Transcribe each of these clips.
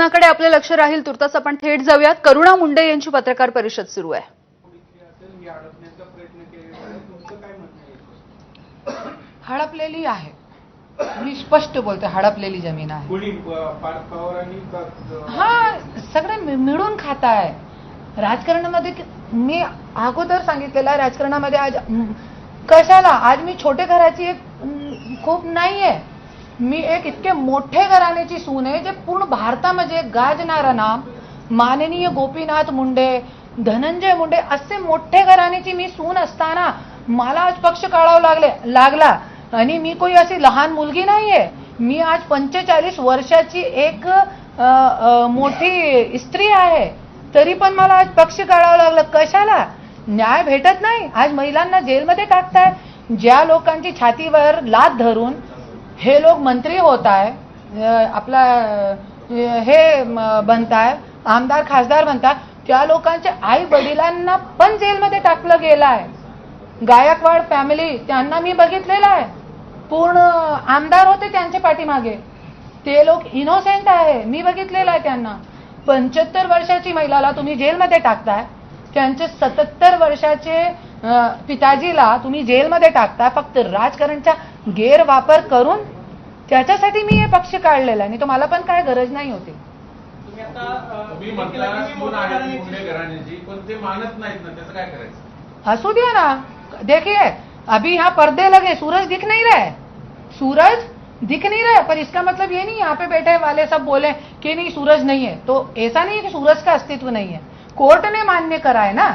मैदानाकडे आपले लक्ष राहील. तुर्तास आपण थेट जाऊयात. करुणा मुंडे यांची पत्रकार परिषद सुरू आहे. हडपलेली आहे, मी स्पष्ट बोलते, हडपलेली जमीन आहे. हा, सगळे मिळून खात आहे राजकारणामध्ये. मी अगोदर सांगितलेलं आहे, राजकारणामध्ये आज कशाला, आज मी छोटे घराची एक खूप नाहीये, मी एक इतके मोठे घराण्याची सून आहे जे पूर्ण भारतामध्ये गाजणारं नाम माननीय गोपीनाथ मुंडे, धनंजय मुंडे असे मोठे घराण्याची मी सून असताना मला आज पक्ष काढावा लागला. आणि मी कोई अशी लहान मुलगी नाहीये, मी आज 45 वर्षाची एक मोठी स्त्री आहे, तरी पण मला आज पक्ष काढावा लागला. कशाला? न्याय भेटत नाही. आज महिलांना जेलमध्ये टाकताय. ज्या लोकांची छातीवर लाथ धरून हे लोक मंत्री होत आहे, आपला हे बनताय, आमदार खासदार बनतात, त्या लोकांच्या आई वडिलांना पण जेलमध्ये टाकलं गेलं आहे. गायकवाड फॅमिली, त्यांना मी बघितलेलं आहे, पूर्ण आमदार होते त्यांच्या पाठीमागे, ते लोक इनोसेंट आहे, मी बघितलेलं आहे त्यांना. 75 वर्षाची महिलाला तुम्ही जेलमध्ये टाकताय, त्यांचे 77 वर्षाचे पिताजीला तुम्ही जेलमध्ये टाकता फक्त राजकारणचा गैरवापर करून. त्याच्यासाठी मी हे पक्ष काढलेला आणि तो मला पण काय गरज नाही होती. असू द्या ना, देखिए अभी यहाँ पर्दे लगे, सूरज दिख नहीं रहा है, सूरज दिख नहीं रहा है, पर इसका मतलब ये नहीं यहाँ पे बैठे वाले सब बोले कि नहीं सूरज नहीं है. तो ऐसा नहीं है कि सूरज का अस्तित्व नहीं है, कोर्ट ने मान्य करा है ना.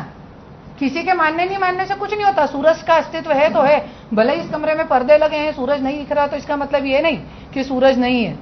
किसी के मानने नहीं मानने से कुछ नहीं होता. सूरज का अस्तित्व है तो है, भले इस कमरे में पर्दे लगे हैं, सूरज नहीं दिख रहा, तो इसका मतलब ये नहीं कि सूरज नहीं है.